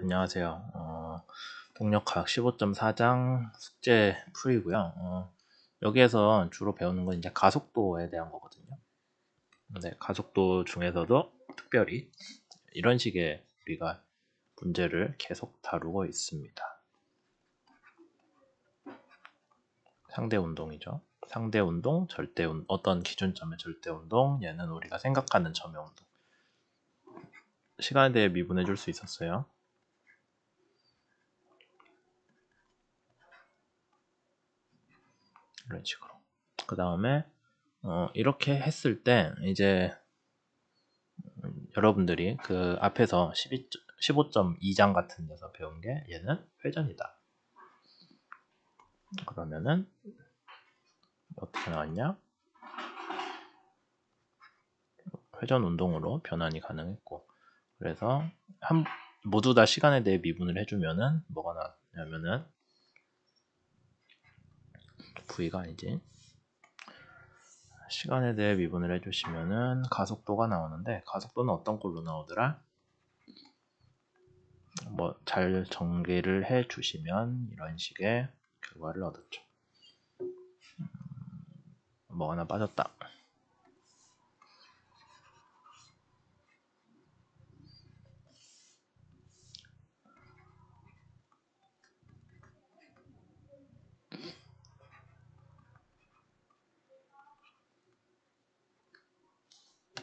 안녕하세요. 동력학 15.4장 숙제 풀이고요. 여기에서 주로 배우는 건 이제 가속도에 대한 거거든요. 근데 가속도 중에서도 특별히 이런 식의 우리가 문제를 계속 다루고 있습니다. 상대 운동이죠. 상대 운동, 절대 운동, 어떤 기준점의 절대 운동, 얘는 우리가 생각하는 점의 운동. 시간에 대해 미분해 줄 수 있었어요. 이런 식으로. 그 다음에 이렇게 했을 때 이제 여러분들이 그 앞에서 15.2장 같은 데서 배운 게 얘는 회전이다. 그러면은 어떻게 나왔냐? 회전 운동으로 변환이 가능했고, 그래서 모두 다 시간에 대해 미분을 해주면은 뭐가 나왔냐면은 V가 아니지. 시간에 대해 미분을 해주시면은 가속도가 나오는데, 가속도는 어떤 꼴로 나오더라? 뭐 잘 전개를 해주시면 이런 식의 결과를 얻었죠. 뭐 하나 빠졌다.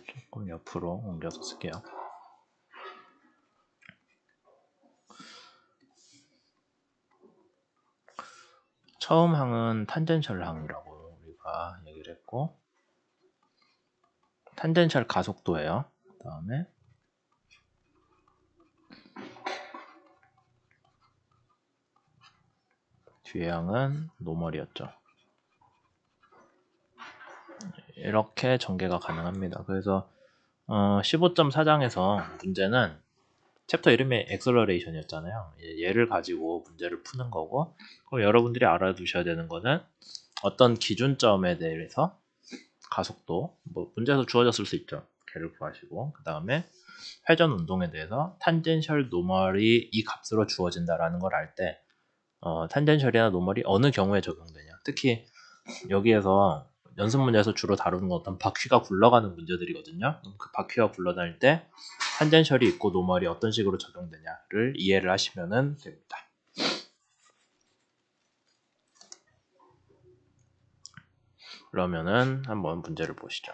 조금 옆으로 옮겨서 쓸게요. 처음 항은 탄젠셜 항이라고 우리가 얘기를 했고, 탄젠셜 가속도예요. 그 다음에 뒤에 항은 노멀이었죠. 이렇게 전개가 가능합니다. 그래서 15.4장에서 문제는 챕터 이름이 엑셀러레이션이었잖아요. 얘를 가지고 문제를 푸는 거고, 그럼 여러분들이 알아두셔야 되는 거는 어떤 기준점에 대해서 가속도, 뭐 문제에서 주어졌을 수 있죠. 걔를 구하시고, 그 다음에 회전 운동에 대해서 탄젠셜 노멀이 이 값으로 주어진다라는 걸 알 때 탄젠셜이나 노멀이 어느 경우에 적용되냐. 특히 여기에서 연습 문제에서 주로 다루는 건 어떤 바퀴가 굴러가는 문제들이거든요. 그 바퀴가 굴러다닐 때 탄젠셜이 있고 노멀이 어떤 식으로 적용되냐를 이해를 하시면 됩니다. 그러면은 한번 문제를 보시죠.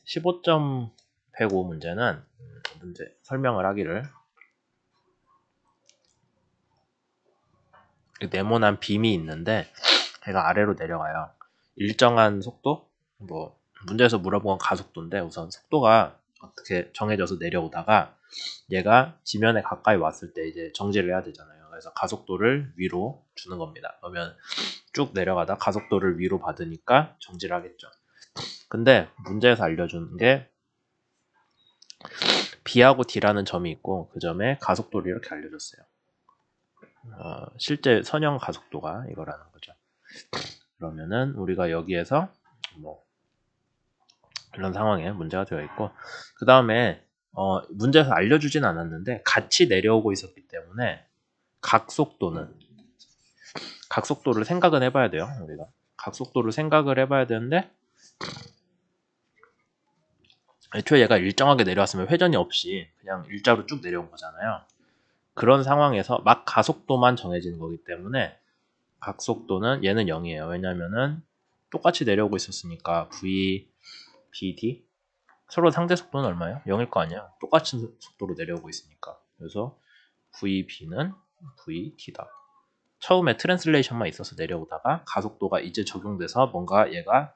15.105 문제는 문제 설명을 하기를 네모난 빔이 있는데 걔가 아래로 내려가요. 일정한 속도? 뭐 문제에서 물어본 건 가속도인데 우선 속도가 어떻게 정해져서 내려오다가 얘가 지면에 가까이 왔을 때 이제 정지를 해야 되잖아요. 그래서 가속도를 위로 주는 겁니다. 그러면 쭉 내려가다 가속도를 위로 받으니까 정지를 하겠죠. 근데 문제에서 알려준 게 B하고 D라는 점이 있고 그 점에 가속도를 이렇게 알려줬어요. 실제 선형 가속도가 이거라는 거죠. 그러면은 우리가 여기에서 뭐 이런 상황에 문제가 되어 있고 그 다음에 문제에서 알려주진 않았는데 같이 내려오고 있었기 때문에 각속도를 생각은 해봐야 돼요. 우리가 각속도를 생각을 해봐야 되는데 애초에 얘가 일정하게 내려왔으면 회전이 없이 그냥 일자로 쭉 내려온 거잖아요. 그런 상황에서 막 가속도만 정해지는 거기 때문에 각속도는 얘는 0이에요. 왜냐면은 똑같이 내려오고 있었으니까 V, BD 서로 상대 속도는 얼마예요? 0일 거 아니야. 똑같은 속도로 내려오고 있으니까. 그래서 VB는 VD다. 처음에 트랜슬레이션만 있어서 내려오다가 가속도가 이제 적용돼서 뭔가 얘가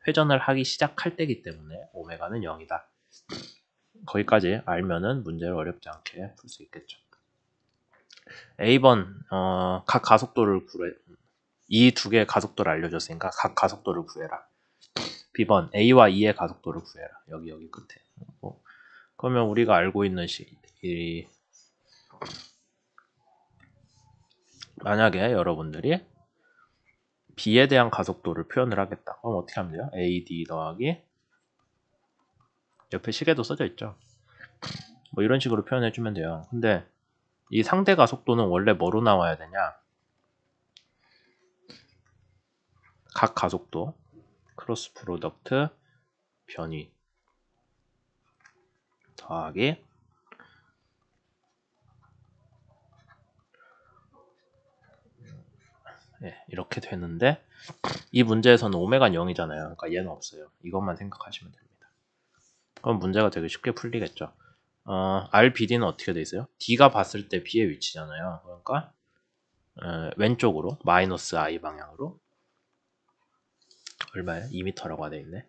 회전을 하기 시작할 때기 때문에 오메가는 0이다. 거기까지 알면은 문제를 어렵지 않게 풀 수 있겠죠. A번 각 가속도를 구해. 이 두 개의 가속도를 알려줬으니까 각 가속도를 구해라. B번 A와 E의 가속도를 구해라. 여기 끝에. 그러면 우리가 알고 있는 이 만약에 여러분들이 B에 대한 가속도를 표현을 하겠다. 그럼 어떻게 하면 돼요? AD 더하기 옆에 시계도 써져 있죠. 뭐 이런 식으로 표현해주면 돼요. 근데 이 상대 가속도는 원래 뭐로 나와야 되냐? 각 가속도 크로스 프로덕트 변이 더하기 이렇게 되는데 이 문제에서는 오메가는 0이잖아요. 그러니까 얘는 없어요. 이것만 생각하시면 됩니다. 그럼 문제가 되게 쉽게 풀리겠죠. RBD는 어떻게 돼 있어요? D가 봤을 때 B의 위치잖아요. 그러니까 왼쪽으로 마이너스 I 방향으로 얼마예요? 2m라고 돼 있네.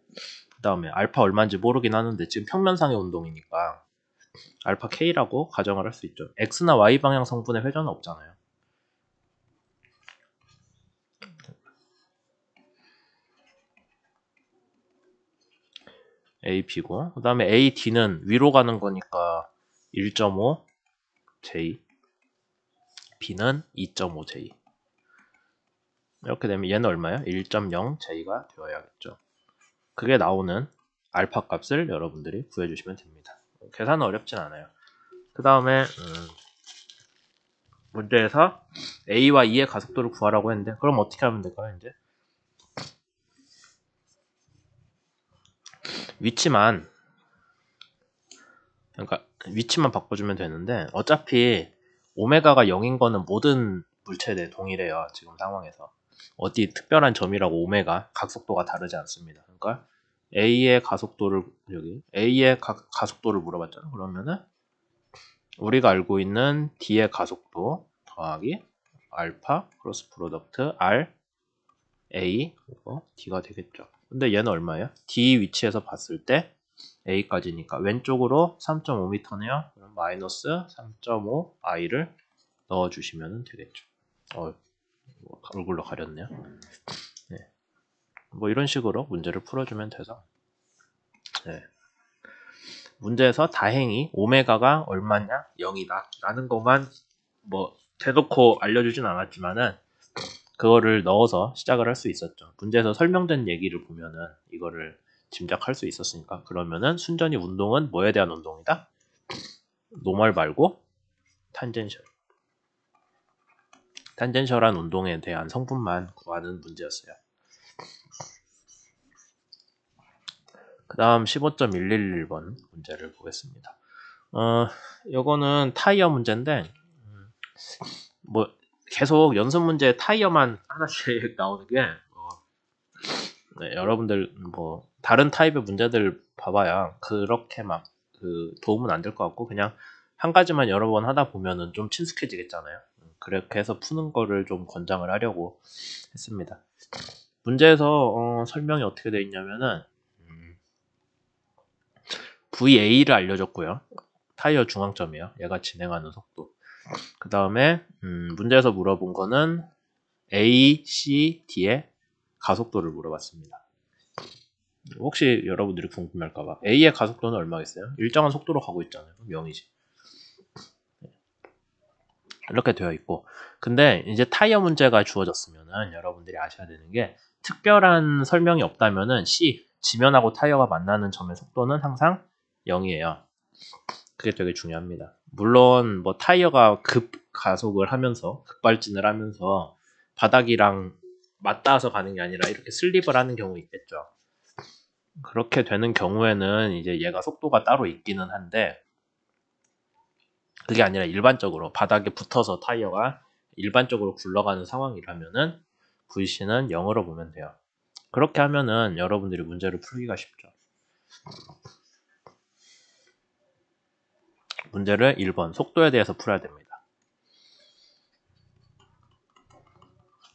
그 다음에 알파 얼마인지 모르긴 하는데 지금 평면상의 운동이니까 알파 K라고 가정을 할 수 있죠. X나 Y 방향 성분의 회전은 없잖아요. AP고 그 다음에 AD는 위로 가는 거니까 1.5 J B는 2.5 J 이렇게 되면 얘는 얼마예요? 1.0 J가 되어야겠죠. 그게 나오는 알파 값을 여러분들이 구해주시면 됩니다. 계산은 어렵진 않아요. 그 다음에 문제에서 A와 E의 가속도를 구하라고 했는데 그럼 어떻게 하면 될까요? 이제 위치만 그러니까 위치만 바꿔주면 되는데 어차피 오메가가 0인 거는 모든 물체에 대해 동일해요. 지금 상황에서 어디 특별한 점이라고 오메가 각속도가 다르지 않습니다. 그러니까 A의 가속도를 여기 A의 가속도를 물어봤잖아. 그러면은 우리가 알고 있는 D의 가속도 더하기 알파 크로스 프로덕트 R A 이거 D가 되겠죠. 근데 얘는 얼마예요? D 위치에서 봤을 때 A까지니까 왼쪽으로 3.5m네요. 그럼 마이너스 3.5 I를 넣어주시면 되겠죠. 얼굴로 가렸네요. 네. 뭐 이런 식으로 문제를 풀어주면 돼서 네. 문제에서 다행히 오메가가 얼마냐? 0이다 라는 것만 뭐 대놓고 알려주진 않았지만은 그거를 넣어서 시작을 할 수 있었죠. 문제에서 설명된 얘기를 보면은 이거를 짐작할 수 있었으니까 그러면은 순전히 운동은 뭐에 대한 운동이다? 노멀 말고 탄젠셜. 탄젠셜한 운동에 대한 성분만 구하는 문제였어요. 그 다음 15.111번 문제를 보겠습니다. 요거는 타이어 문제인데 뭐 계속 연습 문제 타이어만 하나씩 나오는 게 네, 여러분들 뭐 다른 타입의 문제들 봐봐야 그렇게 막 그 도움은 안 될 것 같고 그냥 한 가지만 여러 번 하다 보면은 좀 친숙해지겠잖아요. 그렇게 해서 푸는 거를 좀 권장을 하려고 했습니다. 문제에서 설명이 어떻게 되어 있냐면은 VA를 알려줬고요. 타이어 중앙점이에요. 얘가 진행하는 속도. 그 다음에 문제에서 물어본 거는 A, C, D의 가속도를 물어봤습니다. 혹시 여러분들이 궁금할까봐 A의 가속도는 얼마겠어요? 일정한 속도로 가고 있잖아요. 0이지. 이렇게 되어 있고 근데 이제 타이어 문제가 주어졌으면은 여러분들이 아셔야 되는 게 특별한 설명이 없다면은 C, 지면하고 타이어가 만나는 점의 속도는 항상 0이에요. 그게 되게 중요합니다. 물론 뭐 타이어가 급 가속을 하면서 급발진을 하면서 바닥이랑 맞닿아서 가는 게 아니라 이렇게 슬립을 하는 경우 있겠죠. 그렇게 되는 경우에는 이제 얘가 속도가 따로 있기는 한데 그게 아니라 일반적으로 바닥에 붙어서 타이어가 일반적으로 굴러가는 상황이라면은 VC는 0으로 보면 돼요. 그렇게 하면은 여러분들이 문제를 풀기가 쉽죠. 문제를 1번 속도에 대해서 풀어야 됩니다.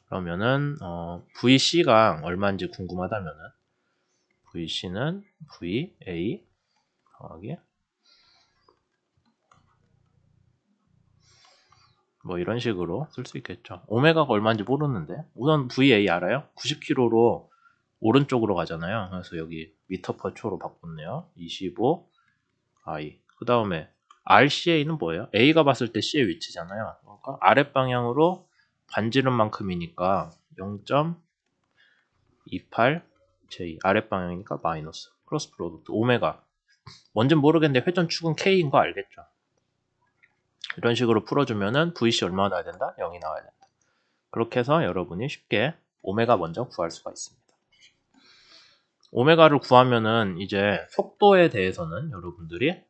그러면은 VC가 얼마인지 궁금하다면은 VC는 VA 더하기 뭐 이런 식으로 쓸 수 있겠죠. 오메가가 얼마인지 모르는데 우선 VA 알아요? 90km로 오른쪽으로 가잖아요. 그래서 여기 미터 퍼 초로 바꿨네요. 25 I. 그 다음에 RCA는 뭐예요? A가 봤을 때 C의 위치잖아요. 그러니까 아랫방향으로 반지름 만큼이니까 0.28 J. 아랫방향이니까 마이너스. 크로스 프로덕트 오메가. 뭔진 모르겠는데 회전축은 K인 거 알겠죠? 이런 식으로 풀어주면은 VC 얼마나 나와야 된다? 0이 나와야 된다. 그렇게 해서 여러분이 쉽게 오메가 먼저 구할 수가 있습니다. 오메가를 구하면은 이제 속도에 대해서는 여러분들이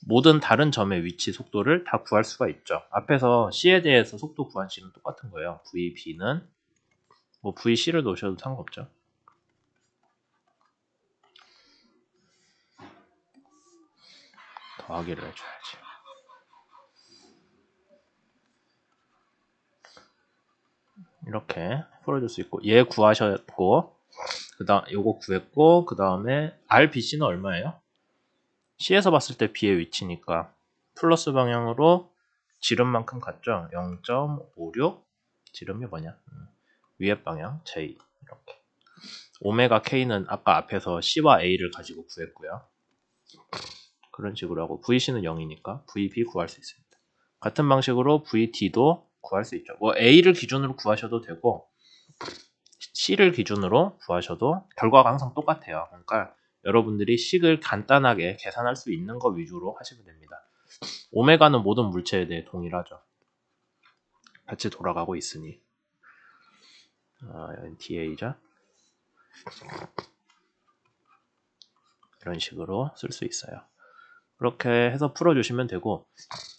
모든 다른 점의 위치 속도를 다 구할 수가 있죠. 앞에서 C에 대해서 속도 구한 C는 똑같은 거예요. VB는 뭐 VC를 놓으셔도 상관없죠. 더하기를 해줘야지. 이렇게 풀어줄 수 있고 얘 구하셨고 그다음 요거 구했고 그 다음에 RBC는 얼마예요? C에서 봤을 때 B의 위치니까 플러스 방향으로 지름만큼 갔죠. 0.56 지름이 뭐냐? 위에 방향 J 이렇게. 오메가 K는 아까 앞에서 C와 A를 가지고 구했고요. 그런 식으로 하고 VC는 0이니까 VB 구할 수 있습니다. 같은 방식으로 VD도 구할 수 있죠. 뭐 A를 기준으로 구하셔도 되고 C를 기준으로 구하셔도 결과가 항상 똑같아요. 그러니까 여러분들이 식을 간단하게 계산할 수 있는 거 위주로 하시면 됩니다. 오메가는 모든 물체에 대해 동일하죠. 같이 돌아가고 있으니 DA죠. 이런 식으로 쓸 수 있어요. 그렇게 해서 풀어주시면 되고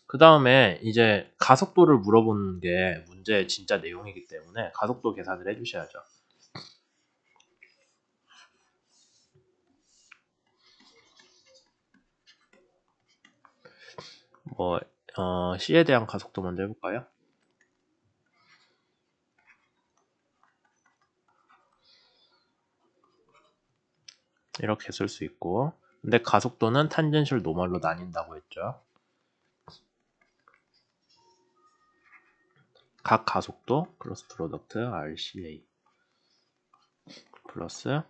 그 다음에 이제 가속도를 물어보는 게 문제의 진짜 내용이기 때문에 가속도 계산을 해주셔야죠. 뭐 C에 대한 가속도 먼저 해볼까요? 이렇게 쓸 수 있고 근데 가속도는 탄젠셜 노멀로 나뉜다고 했죠. 각 가속도 크로스 프로덕트 RCA 플러스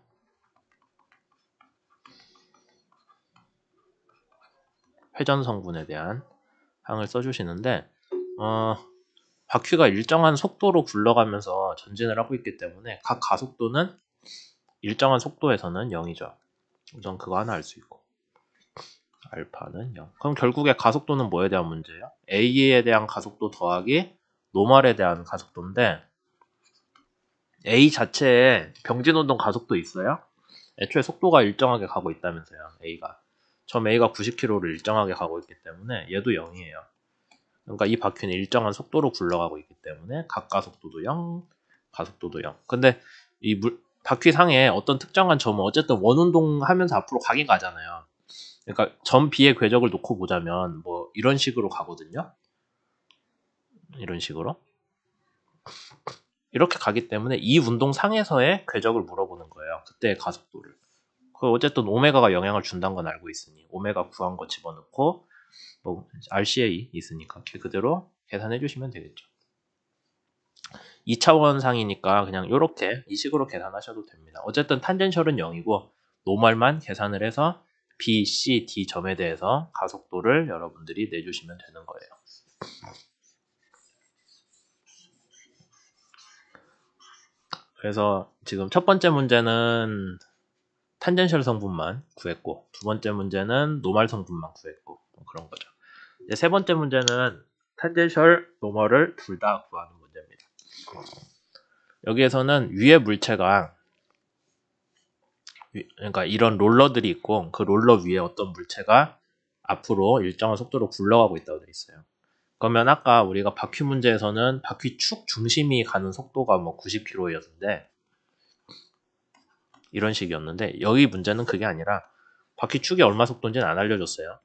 회전 성분에 대한 항을 써주시는데 바퀴가 일정한 속도로 굴러가면서 전진을 하고 있기 때문에 각 가속도는 일정한 속도에서는 0이죠. 우선 그거 하나 알 수 있고 알파는 0. 그럼 결국에 가속도는 뭐에 대한 문제예요? A에 대한 가속도 더하기 노멀에 대한 가속도인데 A 자체에 병진운동 가속도 있어요? 애초에 속도가 일정하게 가고 있다면서요. A가. 점 A가 90km를 일정하게 가고 있기 때문에 얘도 0이에요. 그러니까 이 바퀴는 일정한 속도로 굴러가고 있기 때문에 각 가속도도 0, 가속도도 0. 근데 이 바퀴 상에 어떤 특정한 점은 어쨌든 원운동 하면서 앞으로 가긴 가잖아요. 그러니까 점 B의 궤적을 놓고 보자면 뭐 이런 식으로 가거든요. 이런 식으로. 이렇게 가기 때문에 이 운동 상에서의 궤적을 물어보는 거예요. 그때의 가속도를. 어쨌든 오메가가 영향을 준다는 건 알고 있으니 오메가 구한 거 집어넣고 뭐 RCA 있으니까 그대로 계산해 주시면 되겠죠. 2차원 상이니까 그냥 이렇게 이 식으로 계산하셔도 됩니다. 어쨌든 탄젠셜은 0이고 노멀만 계산을 해서 B, C, D 점에 대해서 가속도를 여러분들이 내주시면 되는 거예요. 그래서 지금 첫 번째 문제는 탄젠셜 성분만 구했고 두 번째 문제는 노멀 성분만 구했고 뭐 그런 거죠. 이제 세 번째 문제는 탄젠셜 노멀을 둘 다 구하는 문제입니다. 여기에서는 위의 물체가 그러니까 이런 롤러들이 있고 그 롤러 위에 어떤 물체가 앞으로 일정한 속도로 굴러가고 있다고 되어 있어요. 그러면 아까 우리가 바퀴 문제에서는 바퀴 축 중심이 가는 속도가 뭐 90km였는데 이런 식이었는데 여기 문제는 그게 아니라 바퀴 축이 얼마 속도인지는 안 알려줬어요.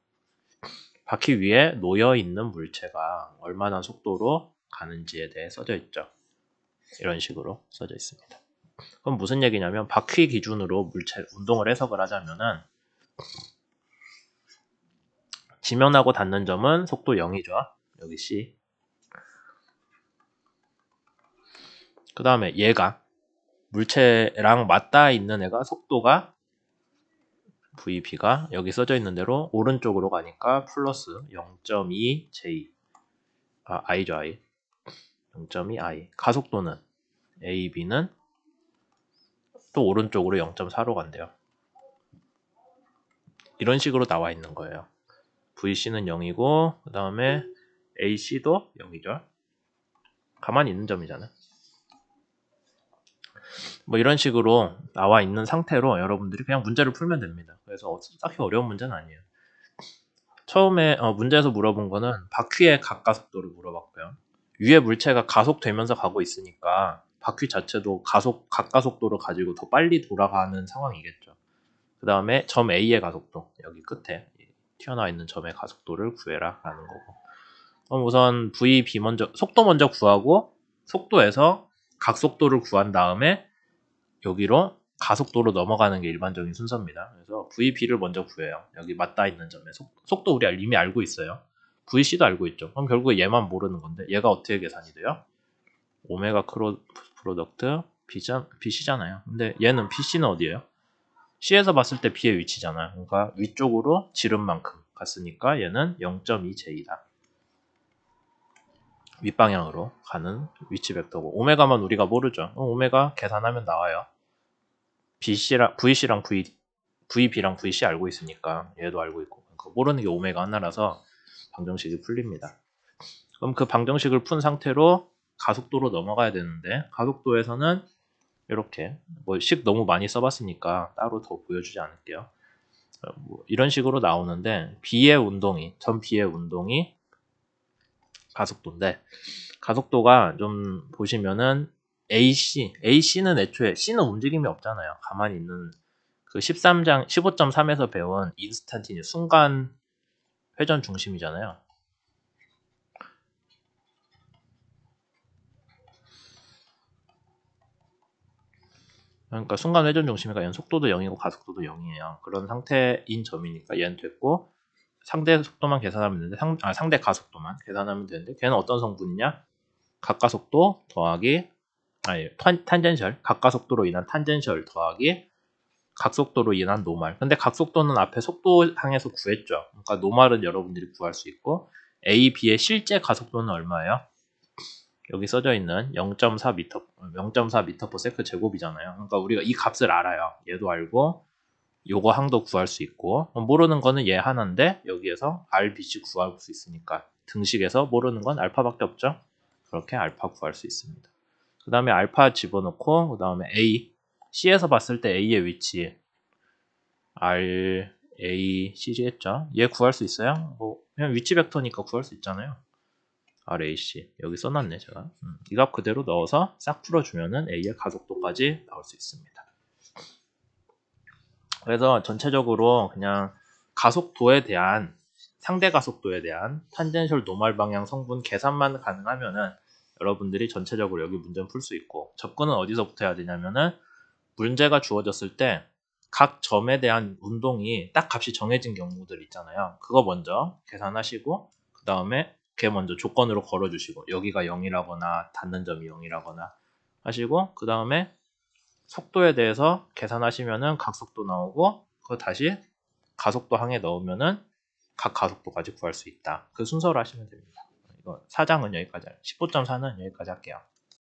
바퀴 위에 놓여 있는 물체가 얼마나 속도로 가는지에 대해 써져 있죠. 이런 식으로 써져 있습니다. 그럼 무슨 얘기냐면 바퀴 기준으로 물체 운동을 해석을 하자면은 지면하고 닿는 점은 속도 0이죠. 여기 C. 그 다음에 얘가 물체랑 맞닿아 있는 애가 속도가 VB가 여기 써져 있는 대로 오른쪽으로 가니까 플러스 0.2J I죠 I 0.2 I 가속도는 AB는 또 오른쪽으로 0.4로 간대요. 이런 식으로 나와 있는 거예요. VC는 0이고 그 다음에 AC도 0이죠. 가만히 있는 점이잖아요. 뭐 이런 식으로 나와 있는 상태로 여러분들이 그냥 문제를 풀면 됩니다. 그래서 딱히 어려운 문제는 아니에요. 처음에 문제에서 물어본 거는 바퀴의 각가속도를 물어봤고요. 위에 물체가 가속되면서 가고 있으니까 바퀴 자체도 각가속도를 가지고 더 빨리 돌아가는 상황이겠죠. 그 다음에 점 A의 가속도, 여기 끝에 튀어나와 있는 점의 가속도를 구해라 라는 거고. 그럼 우선 VB 속도 먼저 구하고 속도에서 각속도를 구한 다음에 여기로 가속도로 넘어가는 게 일반적인 순서입니다. 그래서 VB를 먼저 구해요. 여기 맞닿아 있는 점에 속도 우리 이미 알고 있어요. VC도 알고 있죠. 그럼 결국 얘만 모르는 건데 얘가 어떻게 계산이 돼요? 오메가 프로덕트 BC잖아요. 근데 얘는 BC는 어디예요? C에서 봤을 때 B의 위치잖아요. 그러니까 위쪽으로 지름만큼 갔으니까 얘는 0.2J다. 윗방향으로 가는 위치 벡터고 오메가만 우리가 모르죠. 오메가 계산하면 나와요. VC랑 VB랑 VC 알고 있으니까 얘도 알고 있고 모르는 게 오메가 하나라서 방정식이 풀립니다. 그럼 그 방정식을 푼 상태로 가속도로 넘어가야 되는데 가속도에서는 이렇게 뭐 식 너무 많이 써봤으니까 따로 더 보여주지 않을게요. 뭐 이런 식으로 나오는데 점 B의 운동이 가속도인데 가속도가 좀 보시면은 AC는 애초에 C는 움직임이 없잖아요. 가만히 있는 그 15.3에서 배운 인스탄티니 순간 회전 중심이잖아요. 그러니까 순간 회전 중심이니까 얘는 속도도 0이고 가속도도 0이에요. 그런 상태인 점이니까 얘는 됐고 상대 속도만 계산하면 되는데 상대 가속도만 계산하면 되는데 걔는 어떤 성분이냐? 각가속도 더하기 탄젠셜 각가속도로 인한 탄젠셜 더하기 각속도로 인한 노말. 근데 각속도는 앞에 속도 항에서 구했죠. 그러니까 노말은 여러분들이 구할 수 있고 A, B의 실제 가속도는 얼마예요? 여기 써져 있는 0.4m/s 제곱이잖아요. 그러니까 우리가 이 값을 알아요. 얘도 알고 요거 항도 구할 수 있고 모르는 거는 얘 하나인데 여기에서 R, B, C 구할 수 있으니까 등식에서 모르는 건 알파밖에 없죠. 그렇게 알파 구할 수 있습니다. 그 다음에 알파 집어넣고 그 다음에 A, C에서 봤을 때 A의 위치 R, A, C 했죠. 얘 구할 수 있어요? 뭐 그냥 위치 벡터니까 구할 수 있잖아요. RAC 여기 써놨네 제가. 이 값 그대로 넣어서 싹 풀어주면은 A의 가속도까지 나올 수 있습니다. 그래서 전체적으로 그냥 가속도에 대한 상대 가속도에 대한 탄젠셜 노말 방향 성분 계산만 가능하면은 여러분들이 전체적으로 여기 문제는 풀 수 있고 접근은 어디서부터 해야 되냐면은 문제가 주어졌을 때 각 점에 대한 운동이 딱 값이 정해진 경우들 있잖아요. 그거 먼저 계산하시고 그 다음에 걔 먼저 조건으로 걸어주시고 여기가 0이라거나 닿는 점이 0이라거나 하시고 그 다음에 속도에 대해서 계산하시면은 각속도 나오고 그거 다시 가속도 항에 넣으면은 각 가속도까지 구할 수 있다. 그 순서로 하시면 됩니다. 이거 4장은 여기까지, 15.4는 여기까지 할게요.